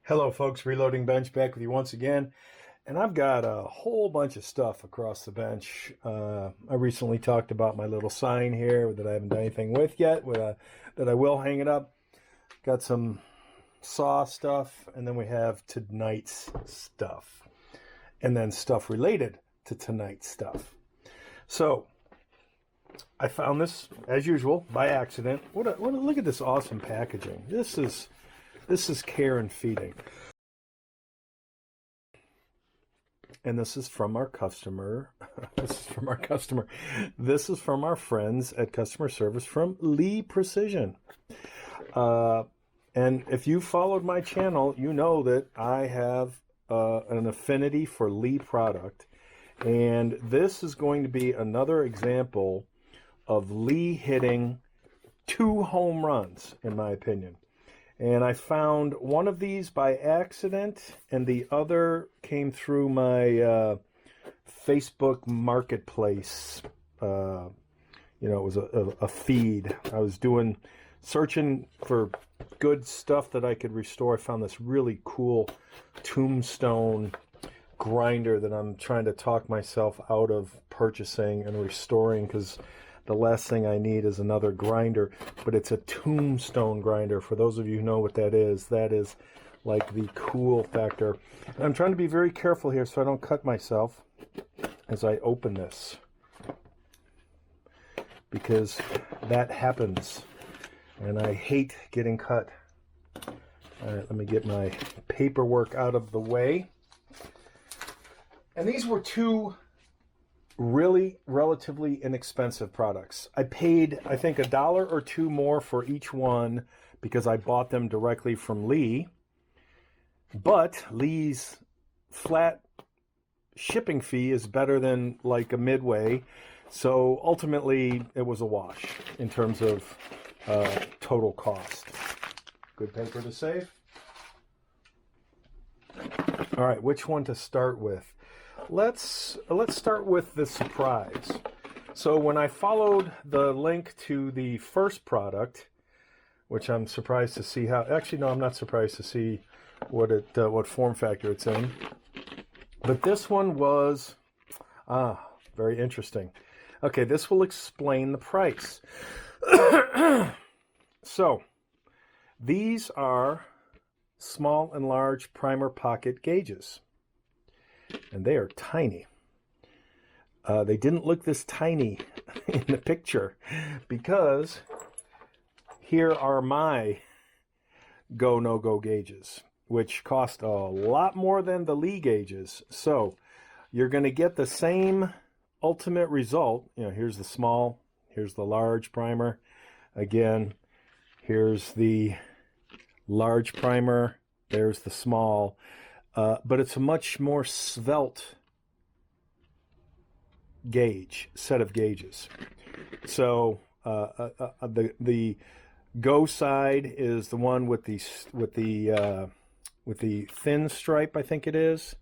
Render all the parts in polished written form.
Hello folks, Reloading Bench back with you once again, and I've got a whole bunch of stuff across the bench. I recently talked about my little sign here that I haven't done anything with yet, that I will hang it up. Got some saw stuff, and then we have tonight's stuff, and then stuff related to tonight's stuff. So I found this, as usual, by accident. Look at this awesome packaging. This is care and feeding. And this is from our customer. This is from our friends at customer service from Lee Precision. And if you followed my channel, you know that I have an affinity for Lee product. And this is going to be another example of Lee hitting 2 home runs, in my opinion. And I found one of these by accident, and the other came through my Facebook Marketplace. It was a feed. I was searching for good stuff that I could restore. I found this really cool tombstone grinder that I'm trying to talk myself out of purchasing and restoring, because the last thing I need is another grinder, but it's a tombstone grinder. For those of you who know what that is like the cool factor. And I'm trying to be very careful here so I don't cut myself as I open this, because that happens, and I hate getting cut. All right, let me get my paperwork out of the way. And these were 2 really relatively inexpensive products. I paid, I think, $1 or $2 more for each one because I bought them directly from Lee. But Lee's flat shipping fee is better than like a Midway. So ultimately it was a wash in terms of total cost. Good paper to save. All right, which one to start with? Let's start with the surprise. So when I followed the link to the first product, which I'm surprised to see how, actually no, I'm not surprised to see what form factor it's in. But this one was very interesting. Okay, this will explain the price. So these are small and large primer pocket gauges. And they are tiny. They didn't look this tiny in the picture, because here are my go, no-go gauges, which cost a lot more than the Lee gauges. So you're going to get the same ultimate result. Here's the small, here's the large primer. Again, here's the large primer, there's the small. But it's a much more svelte set of gauges. So the go side is the one with the thin stripe, I think it is.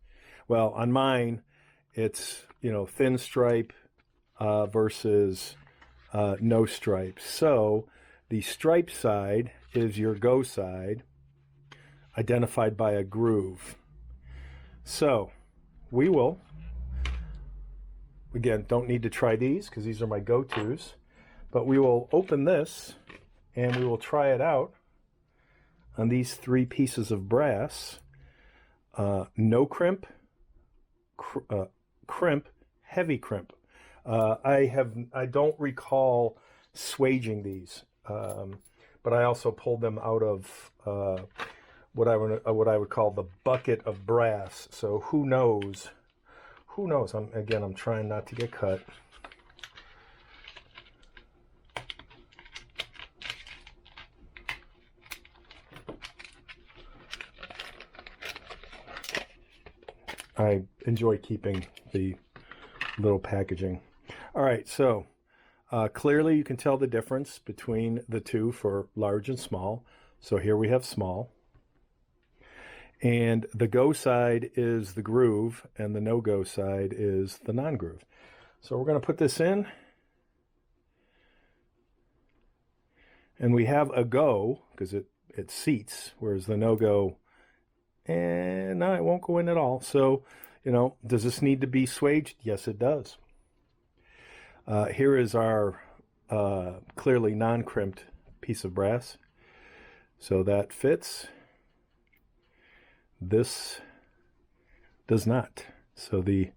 Well, on mine, it's thin stripe versus no stripe. So the stripe side is your go side, identified by a groove. So we will, again, don't need to try these because these are my go-tos, but we will open this and we will try it out on these 3 pieces of brass. No crimp, crimp, heavy crimp. I don't recall swaging these, but I also pulled them out of what I would call the bucket of brass. So who knows? Who knows? I'm trying not to get cut. I enjoy keeping the little packaging. All right, so clearly you can tell the difference between the 2 for large and small. So here we have small. And the go side is the groove, and the no-go side is the non-groove. So we're going to put this in. And we have a go, because it seats, whereas the no-go and no, it won't go in at all. So, you know, does this need to be swaged? Yes, it does. Here is our clearly non-crimped piece of brass. So that fits. This does not. So the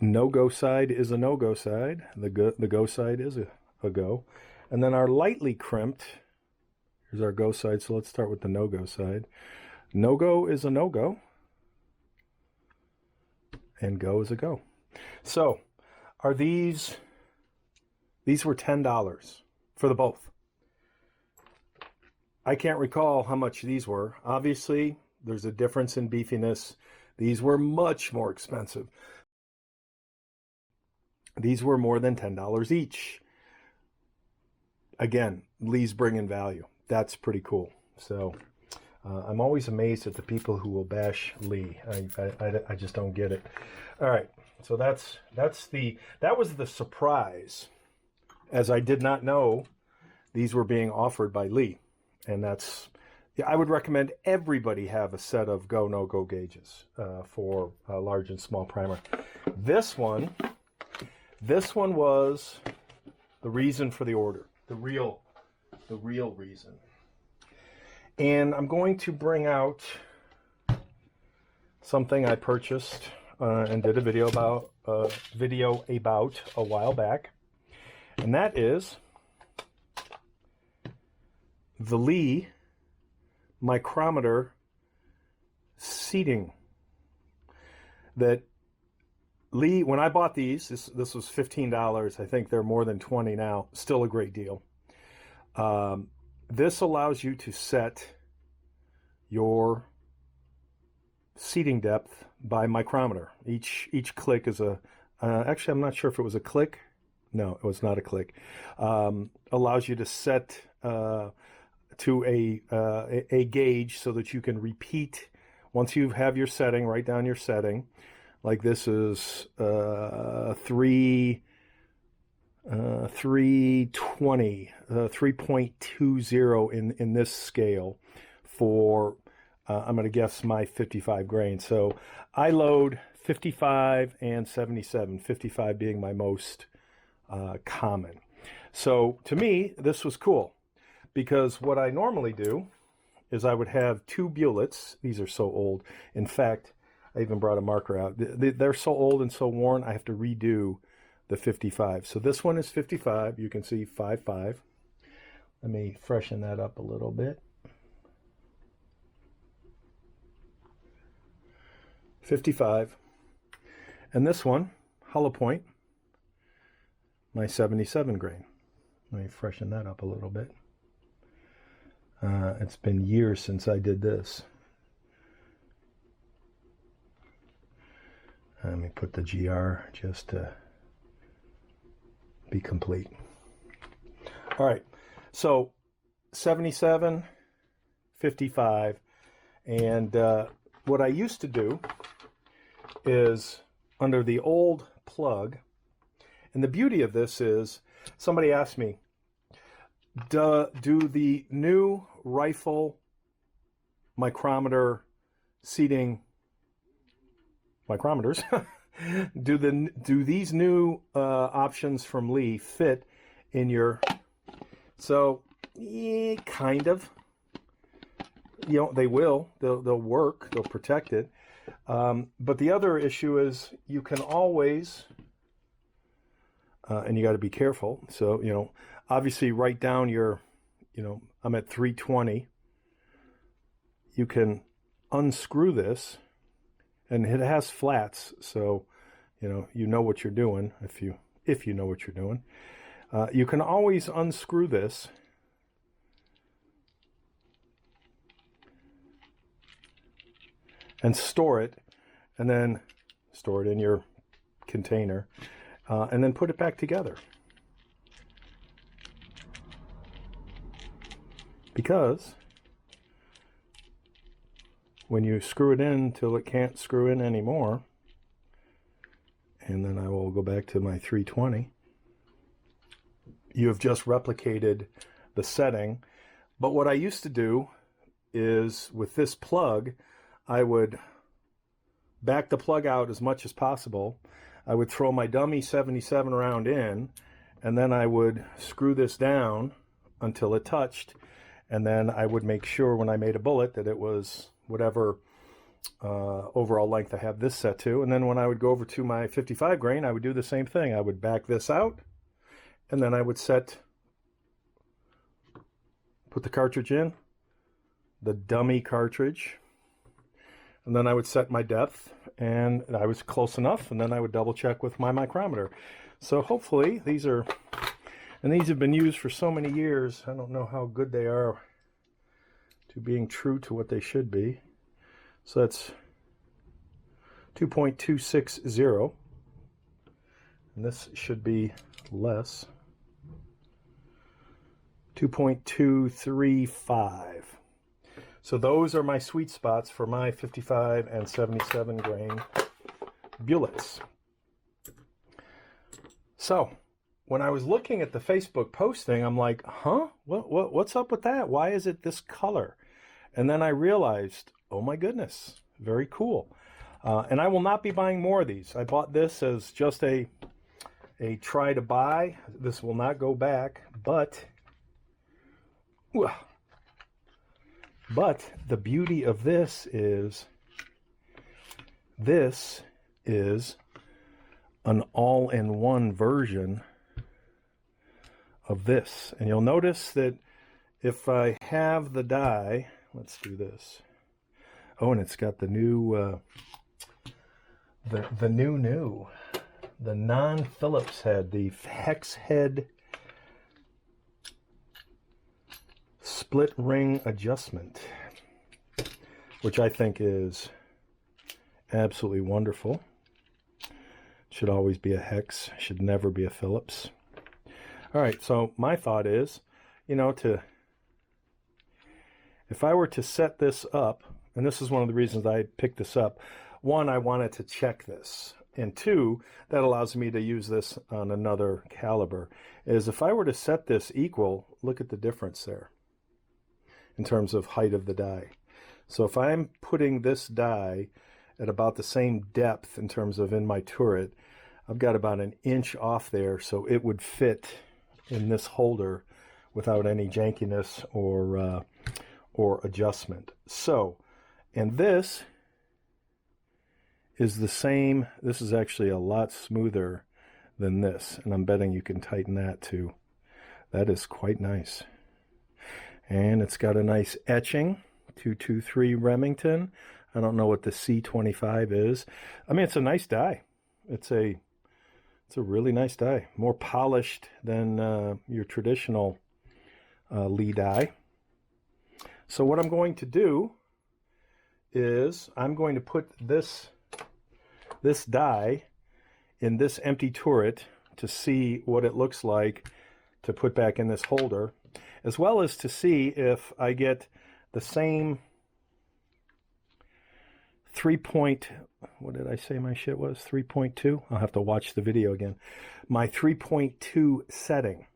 no-go side is a no-go side. The go side is a go. And then our lightly crimped, here's our go side. So let's start with the no-go side. No-go is a no-go. And go is a go. So are these were $10 for the both. I can't recall how much these were. Obviously, there's a difference in beefiness. These were much more expensive. These were more than $10 each. Again, Lee's bringing value. That's pretty cool. So I'm always amazed at the people who will bash Lee. I just don't get it. All right, so that was the surprise, as I did not know these were being offered by Lee. And that's, yeah, I would recommend everybody have a set of go, no-go gauges for large and small primer. This one was the reason for the order, the real reason. And I'm going to bring out something I purchased and did a video about a while back, and that is the Lee micrometer seating. That Lee, when I bought these, this was $15. I think they're more than $20 now. Still a great deal. This allows you to set your seating depth by micrometer. Each click is a actually, I'm not sure if it was a click. No, it was not a click. Allows you to set to a gauge so that you can repeat once you have your setting. Write down your setting. Like this is 320, 3.20 in this scale for I'm going to guess my 55 grain. So I load 55 and 77, 55 being my most common. So to me, this was cool, because what I normally do is I would have two bullets. These are so old. In fact, I even brought a marker out. They're so old and so worn, I have to redo the 55. So this one is 55. You can see 5.5. Let me freshen that up a little bit. 55. And this one, hollow point, my 77 grain. Let me freshen that up a little bit. It's been years since I did this. Let me put the GR just to be complete. All right, so 77, 55, and what I used to do is under the old plug, and the beauty of this is, somebody asked me, do the new rifle micrometer seating micrometers do these new options from Lee fit in your? So yeah, kind of, you know, they will, they'll work, they'll protect it, but the other issue is you can always and you got to be careful. So, you know, obviously write down your, you know, I'm at 320. You can unscrew this, and it has flats, so you know what you're doing. If you know what you're doing, you can always unscrew this and store it, and then store it in your container, and then put it back together. Because when you screw it in till it can't screw in anymore, and then I will go back to my 320, you have just replicated the setting. But what I used to do is, with this plug, I would back the plug out as much as possible. I would throw my dummy 77 round in, and then I would screw this down until it touched, and then I would make sure when I made a bullet that it was whatever overall length I have this set to. And then when I would go over to my 55 grain, I would do the same thing. I would back this out, and then I would put the cartridge in, the dummy cartridge, and then I would set my depth, and I was close enough, and then I would double check with my micrometer. So hopefully these have been used for so many years, I don't know how good they are to being true to what they should be. So that's 2.260, and this should be less, 2.235. So those are my sweet spots for my 55 and 77 grain bullets. So when I was looking at the Facebook posting, I'm like, huh? What's up with that? Why is it this color? And then I realized, oh my goodness, very cool. And I will not be buying more of these. I bought this as just a try to buy. This will not go back, but the beauty of this is an all-in-one version of this. And you'll notice that if I have the die, let's do this. Oh, and it's got the new, the non-Phillips head, the hex head split ring adjustment, which I think is absolutely wonderful. Should always be a hex, should never be a Phillips. All right, so my thought is, if I were to set this up, and this is one of the reasons I picked this up. One, I wanted to check this. And two, that allows me to use this on another caliber, is if I were to set this equal, look at the difference there in terms of height of the die. So if I'm putting this die at about the same depth in terms of in my turret, I've got about an inch off there, so it would fit in this holder without any jankiness or adjustment. So, and this is the same. This is actually a lot smoother than this, and I'm betting you can tighten that too. That is quite nice. And it's got a nice etching, 223 Remington. I don't know what the C25 is. I mean, it's a nice die. It's a really nice die. More polished than your traditional Lee die. So what I'm going to do is I'm going to put this die in this empty turret to see what it looks like to put back in this holder, as well as to see if I get the same what did I say my shit was? 3.2? I'll have to watch the video again. My 3.2 setting.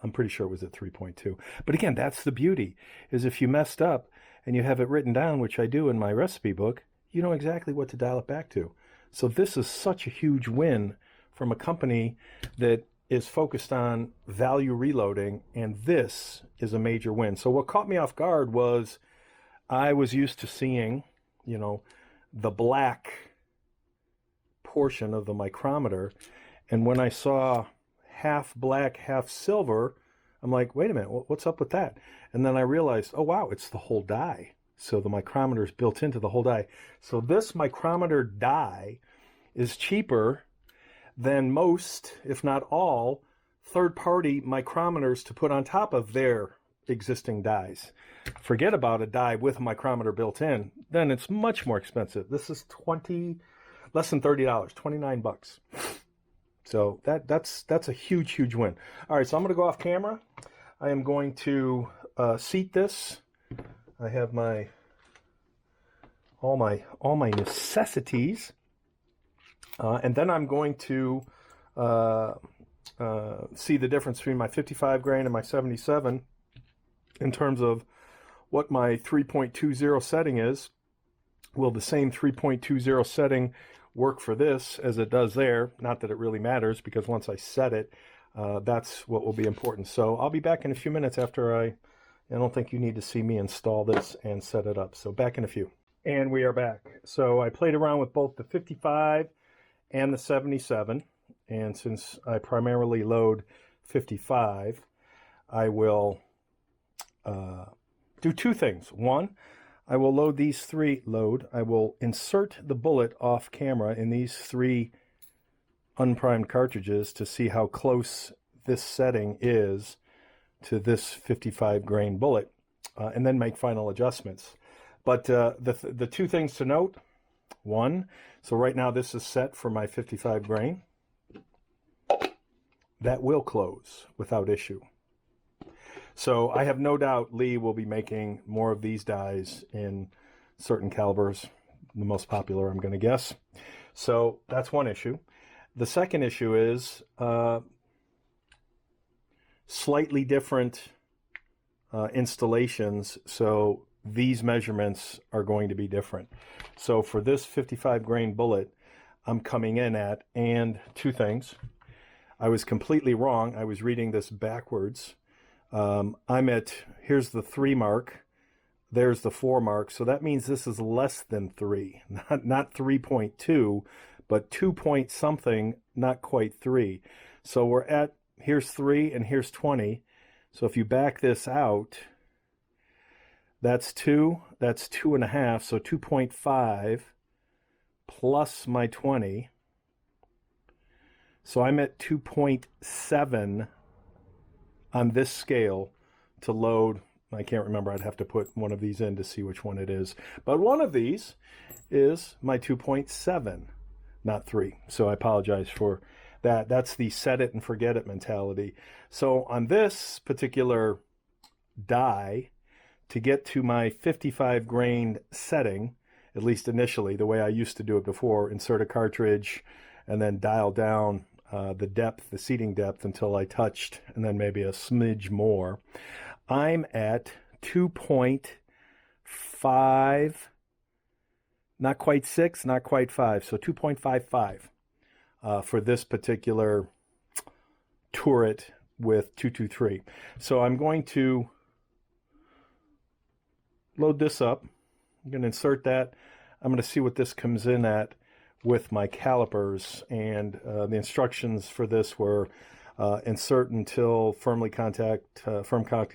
I'm pretty sure it was at 3.2. But again, that's the beauty, is if you messed up and you have it written down, which I do in my recipe book, you know exactly what to dial it back to. So this is such a huge win from a company that is focused on value reloading, and this is a major win. So what caught me off guard was I was used to seeing, the black portion of the micrometer, and when I saw half black, half silver, I'm like, wait a minute, what's up with that? And then I realized, oh wow, it's the whole die. So the micrometer is built into the whole die. So this micrometer die is cheaper than most, if not all, third-party micrometers to put on top of their existing dies. Forget about a die with a micrometer built in, then it's much more expensive. This is less than $30, 29 bucks. So that's a huge win. All right, so I'm going to go off camera. I am going to seat this. I have all my necessities, and then I'm going to see the difference between my 55 grain and my 77 in terms of what my 3.20 setting is, Will the same 3.20 setting work for this as it does there? Not that it really matters, because once I set it, that's what will be important. So I'll be back in a few minutes after I don't think you need to see me install this and set it up. So back in a few. And we are back. So I played around with both the 55 and the 77. And since I primarily load 55, I will do two things. One, I will load these three, I will insert the bullet off camera in these three unprimed cartridges to see how close this setting is to this 55 grain bullet, and then make final adjustments. But the two things to note, one, so right now this is set for my 55 grain. That will close without issue. So I have no doubt Lee will be making more of these dies in certain calibers, the most popular, I'm going to guess. So that's one issue. The second issue is slightly different installations, so these measurements are going to be different. So for this 55 grain bullet, I'm coming in at, and two things. I was completely wrong. I was reading this backwards. I'm at, here's the 3 mark, there's the 4 mark, so that means this is less than 3, not 3.2, but 2 point something, not quite 3. So we're at, here's 3 and here's 20. So if you back this out, that's 2, that's 2.5, so 2.5 plus my 20. So I'm at 2.7 on this scale to load. I can't remember, I'd have to put one of these in to see which one it is. But one of these is my 2.7, not 3. So I apologize for that. That's the set it and forget it mentality. So on this particular die, to get to my 55 grain setting, at least initially, the way I used to do it before, insert a cartridge and then dial down the depth, the seating depth, until I touched, and then maybe a smidge more. I'm at 2.5, not quite 6, not quite 5, so 2.55 for this particular turret with 223. So I'm going to load this up. I'm going to insert that. I'm going to see what this comes in at with my calipers, and the instructions for this were insert until firm contact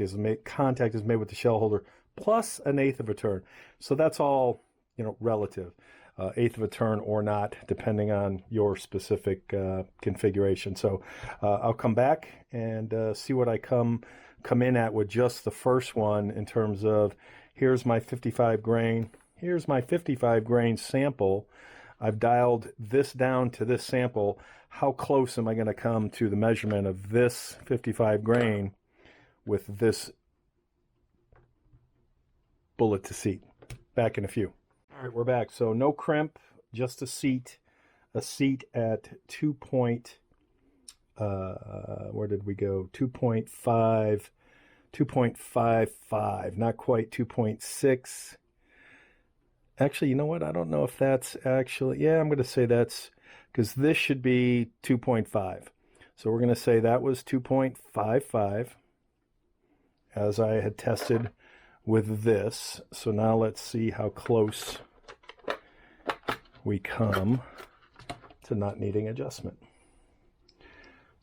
is made with the shell holder plus 1/8 of a turn. So that's all, relative, 1/8 of a turn or not, depending on your specific configuration. So I'll come back and see what I come in at with just the first one, in terms of, here's my 55 grain, here's my 55 grain sample. I've dialed this down to this sample. How close am I going to come to the measurement of this 55 grain with this bullet to seat? Back in a few. All right, we're back. So no crimp, just a seat at 2 point, where did we go? 2.5, 2.55, not quite 2.6. Actually, you know what? I don't know if that's actually, yeah, I'm going to say that's, because this should be 2.5. So we're going to say that was 2.55 as I had tested with this. So now let's see how close we come to not needing adjustment.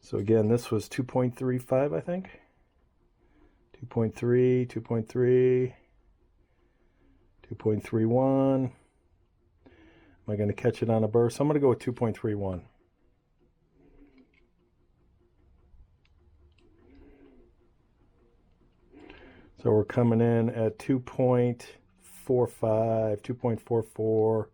So again, this was 2.35, I think. 2.3, 2.3. 2.31. Am I going to catch it on a burst? I'm going to go with 2.31. So we're coming in at 2.45, 2.44.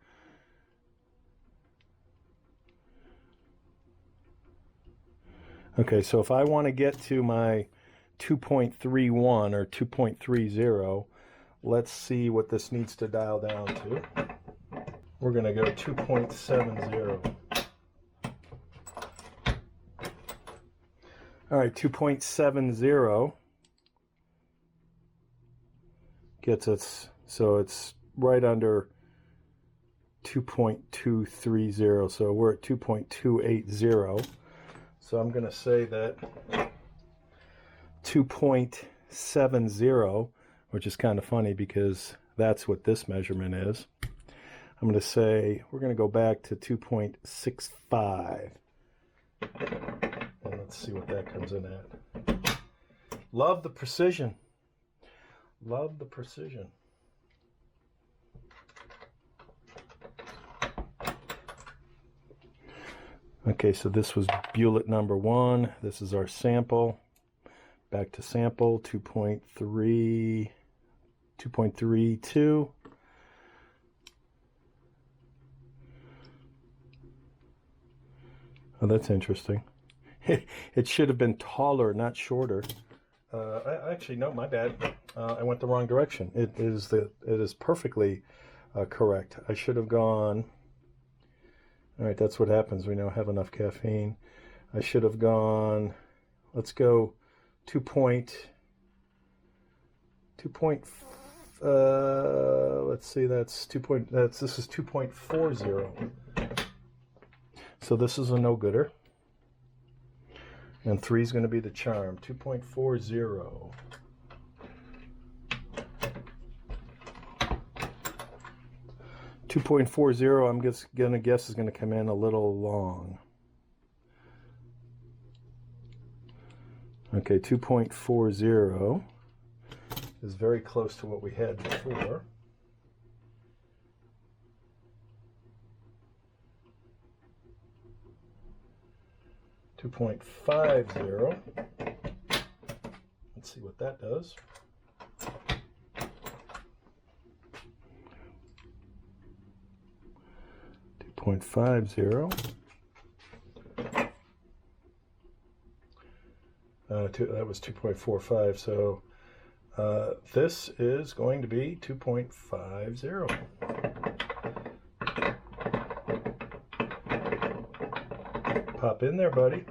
Okay, so if I want to get to my 2.31 or 2.30, let's see what this needs to dial down to. We're going to go 2.70. All right, 2.70 gets us, so it's right under 2.230, so we're at 2.280. So I'm going to say that 2.70, which is kind of funny because that's what this measurement is. I'm going to say we're going to go back to 2.65. And let's see what that comes in at. Love the precision. Love the precision. Okay, so this was bullet number 1. This is our sample. Back to sample, 2.32. Oh, that's interesting. It should have been taller, not shorter. Actually, no, my bad. I went the wrong direction. It is perfectly correct. I should have gone. All right, that's what happens. We now have enough caffeine. I should have gone. Let's go 2 point. Let's see. That's 2 point. This is 2.40. So this is a no-gooder. And 3 is going to be the charm. 2.40. I'm just going to guess is going to come in a little long. Okay, 2.40 is very close to what we had before. .50. Let's see what that does. .50. That was 2.45. So this is going to be 2.50. Pop in there, buddy.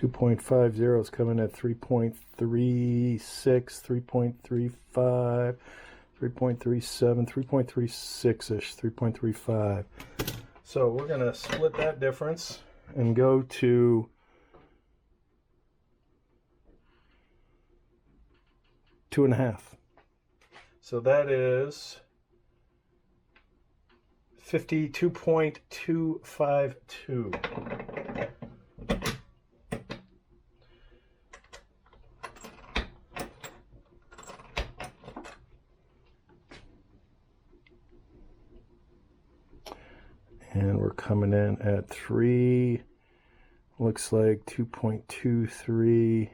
.50 is coming at 3.36, 3.35, 3.37, 3.36-ish, 3.35. So we're going to split that difference and go to 2.5. So that is 52.252. And we're coming in at 3, looks like 2.23,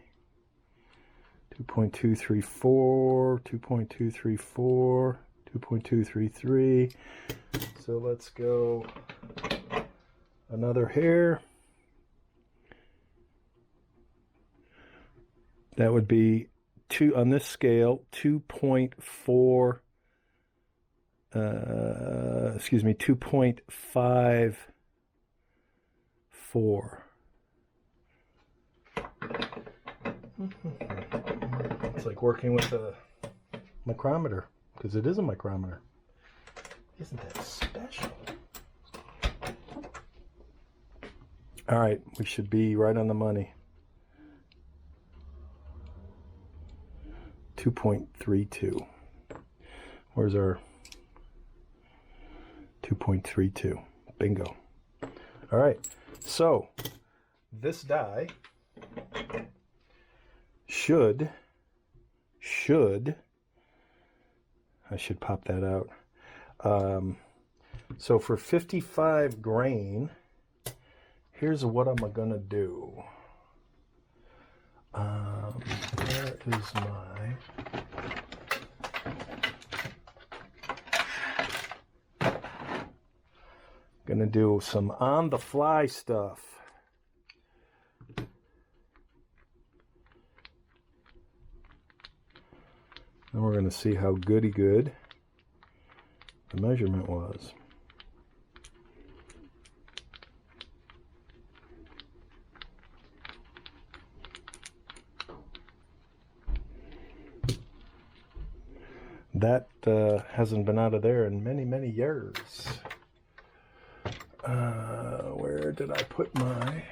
2.234, 2.234, 2.233. So let's go another hair. That would be 2 on this scale, 2.4. 2.54. It's like working with a micrometer, because it is a micrometer. Isn't that special? All right, we should be right on the money. 2.32. Where's our 2.32? Bingo. All right, so this die should I should pop that out. So for 55 grain, here's what I'm gonna do. Where is my gonna do some on-the-fly stuff. And we're gonna see how goody good the measurement was. That hasn't been out of there in many, many years. Where did I put my...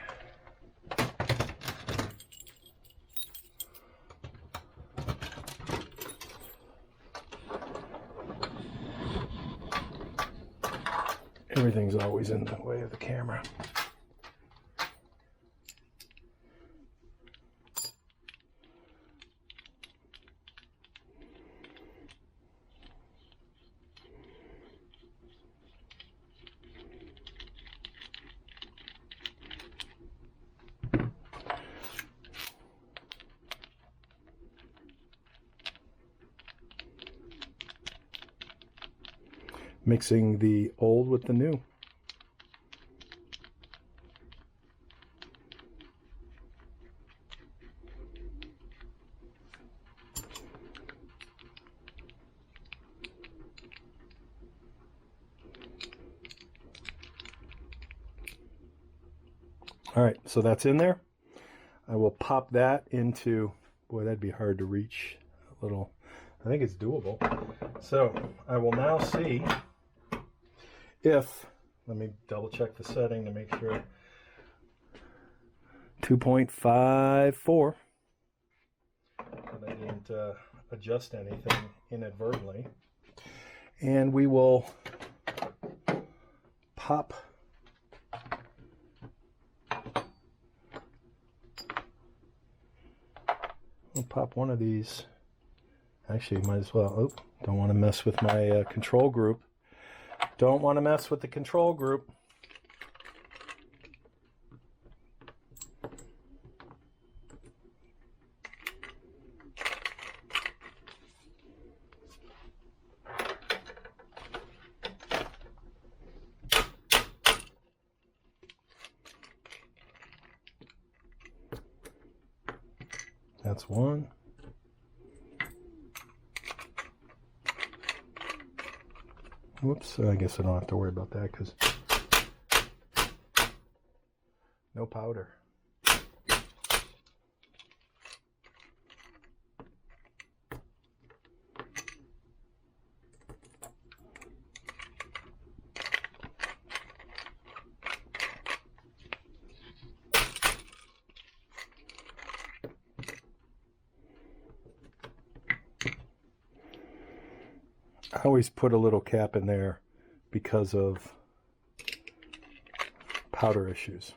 Everything's always in the way of the camera. Mixing the old with the new. All right, so that's in there. I will pop that into, boy, that'd be hard to reach. A little, I think it's doable. So I will now see if, let me double check the setting to make sure. 2.54. And I didn't adjust anything inadvertently. And we will pop one of these. Actually, might as well. Oh, don't want to mess with my control group. Don't want to mess with the control group. That's one. Whoops, I guess I don't have to worry about that because no powder. I always put a little cap in there because of powder issues.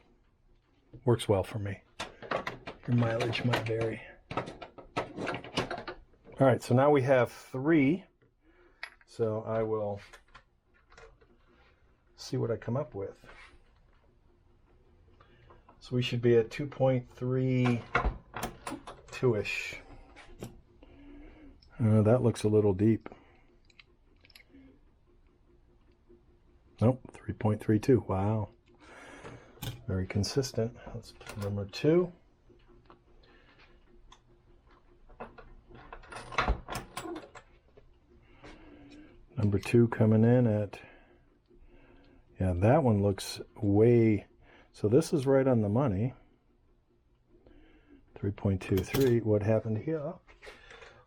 Works well for me. Your mileage might vary. All right, so now we have 3. So I will see what I come up with. So we should be at 2.32-ish. That looks a little deep. Nope, 3.32. Wow. Very consistent. Let's put number 2. Number 2 coming in at, yeah, that one looks way, so this is right on the money. 3.23. What happened here?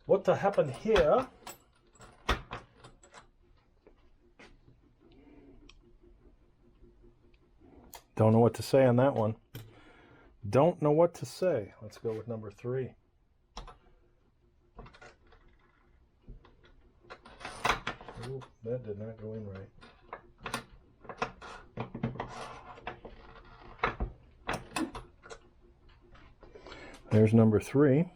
What happened here? Don't know what to say on that one. Don't know what to say. Let's go with number 3. Ooh, that did not go in right. There's number 3.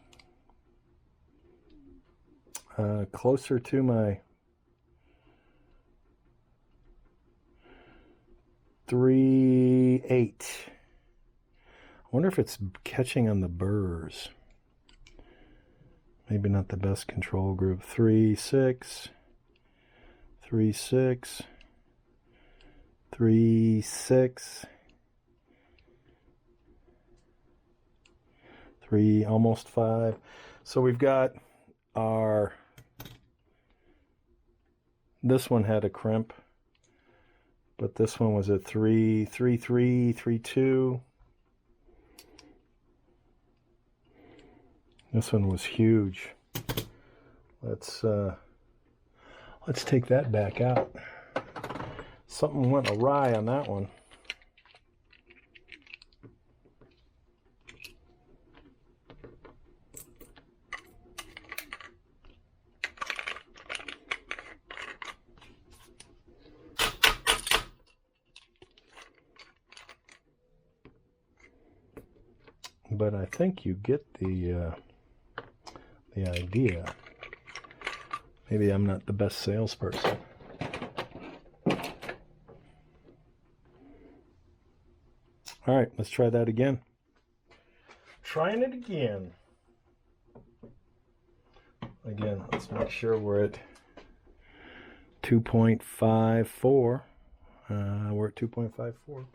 Closer to my 3.8. I wonder if it's catching on the burrs. Maybe not the best control group. 3.6. 3.6. 3.6. 3, almost 5. So we've got our, this one had a crimp, but this one was at 3.3, 3.2. This one was huge. Let's Let's take that back out. Something went awry on that one. But I think you get the idea. Maybe I'm not the best salesperson. All right, let's try that again. Trying it again. Again, let's make sure we're at 2.54. We're at 2.54.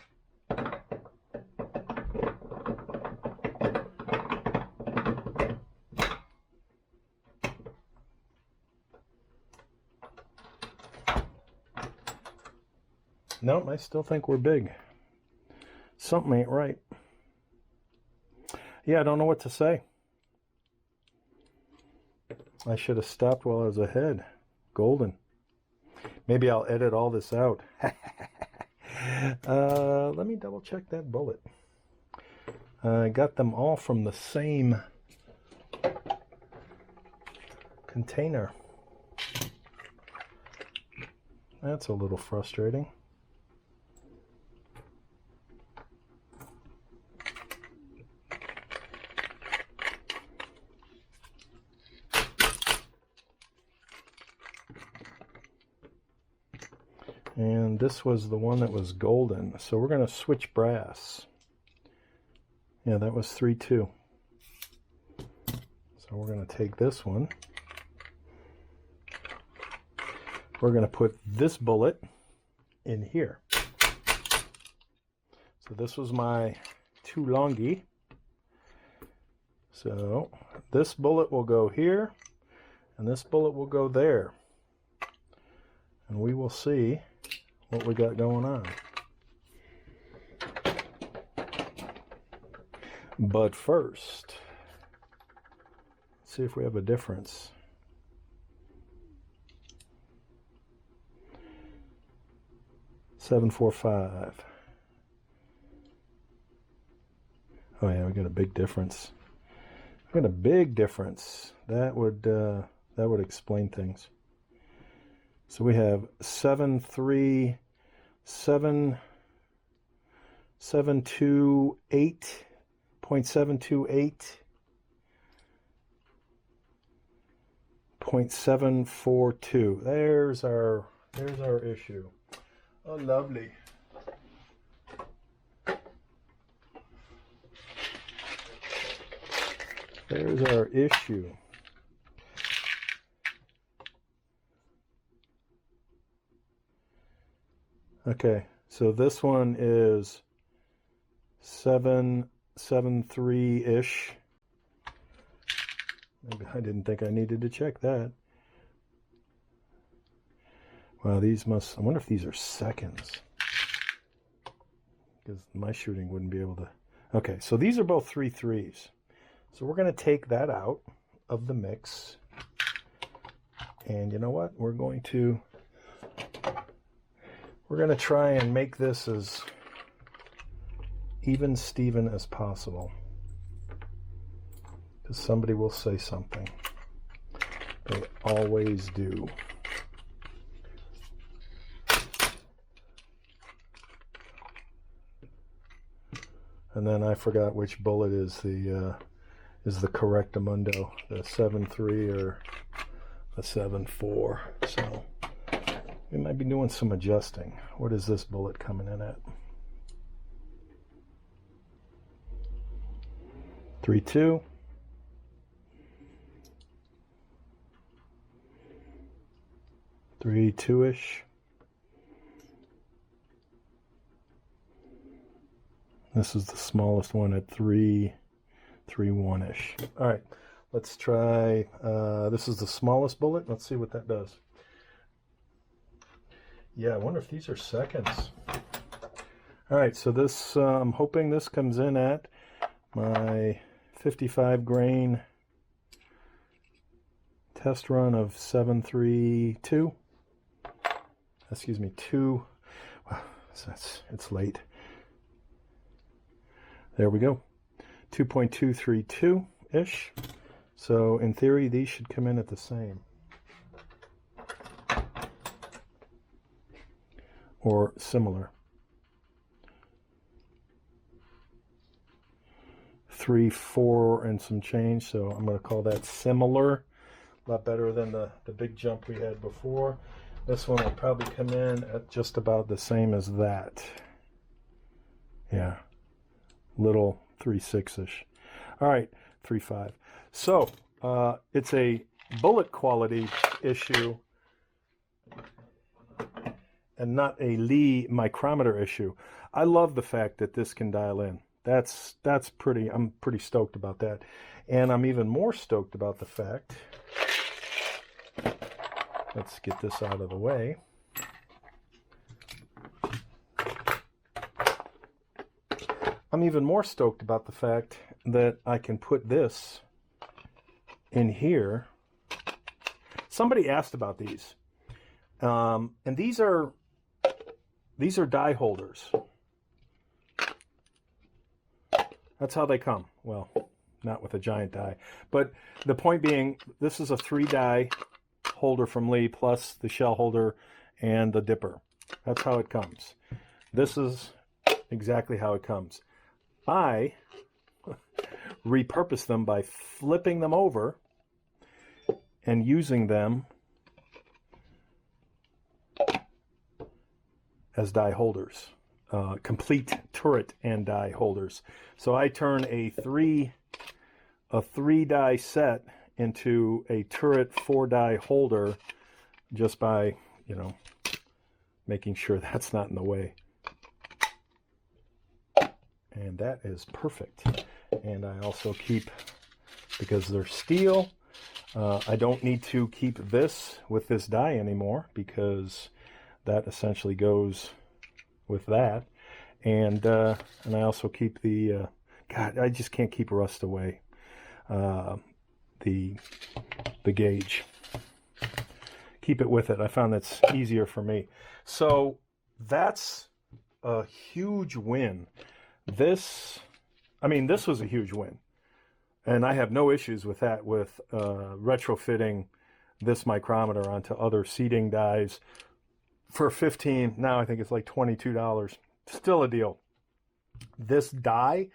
Nope, I still think we're big. Something ain't right. Yeah, I don't know what to say. I should have stopped while I was ahead. Golden. Maybe I'll edit all this out. Let me double check that bullet. I got them all from the same container. That's a little frustrating. And this was the one that was golden. So we're going to switch brass. Yeah, that was 3-2. So we're going to take this one. We're going to put this bullet in here. So this was my too longy. So this bullet will go here, and this bullet will go there. And we will see what we got going on. But first, let's see if we have a difference. $745. Oh yeah, we got a big difference. We got a big difference. That would explain things. So we have 728.728 0.742. There's our issue. Oh, lovely. There's our issue. Okay, so this one is 773-ish. Maybe I didn't think I needed to check that. Wow, these must, I wonder if these are seconds. Because my shooting wouldn't be able to. Okay, so these are both 3.3s. So we're going to take that out of the mix. And you know what? We're going to try and make this as even Steven as possible. Because somebody will say something. They always do. And then I forgot which bullet is the correctamundo, the 7.3 or the 7.4. So we might be doing some adjusting. What is this bullet coming in at? 3.2. Three two-ish. This is the smallest one at 3.1-ish. All right, let's try. This is the smallest bullet. Let's see what that does. Yeah, I wonder if these are seconds. All right, so this, I'm hoping this comes in at my 55 grain test run of 7.32. excuse me, 2, well, it's late. There we go, 2.232-ish. So in theory, these should come in at the same. Or similar. 3, 4, and some change, so I'm going to call that similar. A lot better than the big jump we had before. This one will probably come in at just about the same as that. Yeah, little 3.6-ish. All right, 3.5. So it's a bullet quality issue and not a Lee micrometer issue. I love the fact that this can dial in. That's pretty, I'm pretty stoked about that. And I'm even more stoked about the fact, let's get this out of the way. I'm even more stoked about the fact that I can put this in here. Somebody asked about these. And these are die holders. That's how they come. Well, not with a giant die. But the point being, this is a 3-die holder from Lee plus the shell holder and the dipper. That's how it comes. This is exactly how it comes. I repurpose them by flipping them over and using them as die holders. Complete turret and die holders. So I turn a 3-die set into a turret 4-die holder just by, you know, making sure that's not in the way. And that is perfect. And I also keep, because they're steel, I don't need to keep this with this die anymore because that essentially goes with that. And I also keep the God, I just can't keep rust away, the gauge. Keep it with it. I found that's easier for me. So that's a huge win. This was a huge win, and I have no issues with that, with retrofitting this micrometer onto other seating dies for $15. Now I think it's like $22. Still a deal. This die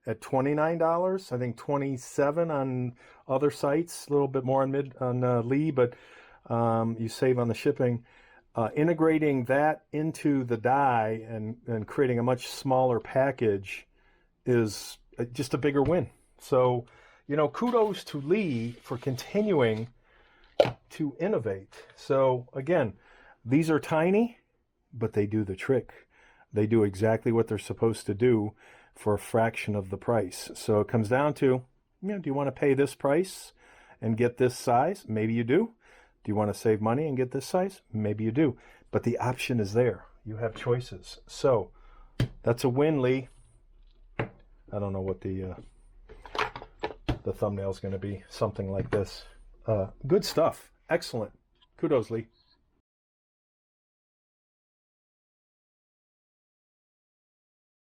at $29, I think $27 on other sites, a little bit more on Lee, but you save on the shipping. Integrating that into the die and creating a much smaller package is just a bigger win. So, you know, kudos to Lee for continuing to innovate. So again, these are tiny, but they do the trick. They do exactly what they're supposed to do for a fraction of the price. So it comes down to, you know, do you want to pay this price and get this size? Maybe you do. Do you want to save money and get this size? Maybe you do. But the option is there. You have choices. So that's a win, Lee. I don't know what the thumbnail is going to be. Something like this. Good stuff. Excellent. Kudos, Lee.